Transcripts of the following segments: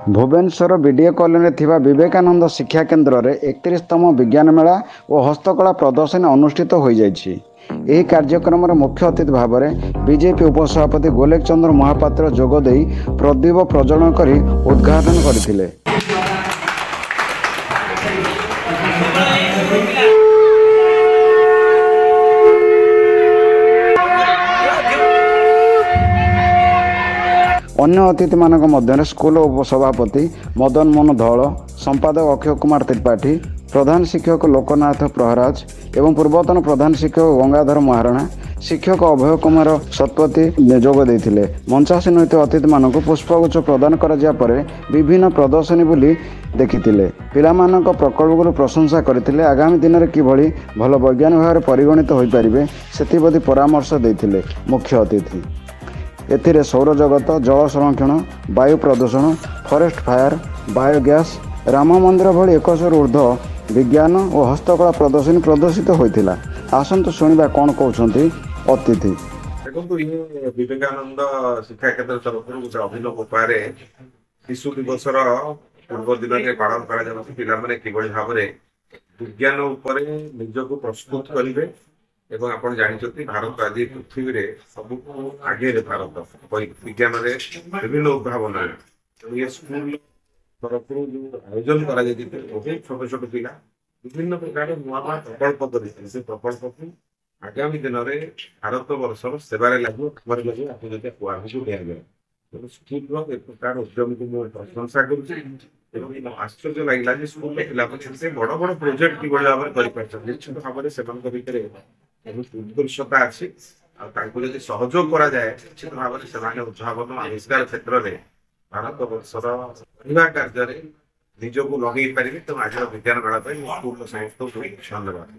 Bhubaneswar BDA colony थिबा विवेकानंद शिक्षा केन्द्र में 31तम विज्ञान मेला और हस्तकला प्रदर्शनी अनुष्ठित हो जाइछि। ଏହି କାର୍ଯ୍ୟକ୍ରମର ମୁଖ୍ୟ ଅତିଥି ଭାବରେ ବିଜେପି ଉପସଭାପତି ଗୋଲେକ ଚନ୍ଦ୍ର ମହାପାତ୍ର ଯୋଗ ଦେଇ ପ୍ରଦୀପ ପ୍ରଜ୍ୱଳନ କରି ଉଦ୍ଘାଟନ କରିଥିଲେ। अन्य अतिथि मानक मध्य स्कूल उपसभापति मदन मोहन धौल, संपादक अक्षय कुमार त्रिपाठी, प्रधान शिक्षक लोकनाथ प्रहराज एवं पूर्वतन प्रधान शिक्षक गंगाधर महाराणा, शिक्षक अभय कुमार शतपथी जोग देते। मंचासीन होता अतिथि मानक पुष्पगुच्छ प्रदान करा परे विभिन्न प्रदर्शनी बुली देखिथिले। पिलामानक प्रकल्प प्रशंसा करथिले। आगामी दिन में किभली भल वैज्ञानिक भाव परिगणित हो पारे से परामर्श देते मुख्य अतिथि। एथिरे सौर जगत, जल संरक्षण, वायु प्रदूषण, फॉरेस्ट फायर, बायोगैस, राम मंदिर भली 100 ऊर्ध्व विज्ञान और हस्तकला प्रदर्शनी प्रदर्शित होता। आसतु शुणा कौन कहते अतिथि। देखो ये विवेकानंद शिक्षा केन्द्र तरफ गोटे अभिनव उपाय शिशु दिवस पूर्व दिन में पालन कर किभली भाव विज्ञान उपर निजक प्रस्तुत करेंगे। एवं आप जानते भारत आज पृथ्वी में सब आगे भारत विज्ञान विभिन्न उद्भावन ये स्कूल तरफ जो आयोजन कर बहुत छोट छोट पिला विभिन्न प्रकार नुआ नुआ प्रकल्प कर प्रकल्प को आगामी दिन में भारत वर्षर सेवार लगे आगे दिया स्कूल एक प्रकार उद्यम को मुझे प्रशंसा कर आश्चर्य लगे स्कूल पे बड़ बड़ प्रोजेक्ट कि भाव में निश्चित भाव से उत्कृष्टता अच्छी जब सहयोग करा जाए निश्चित भाव में उद्भावन आविष्कार क्षेत्र में भारत वर्षर पढ़ा कार्य निजक लगे पारे। तो आज विज्ञान मेला स्कूल समस्त धन्यवाद।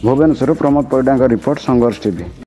भुवनेश्वर प्रमोद परिडा का रिपोर्ट, संघर्ष टीवी।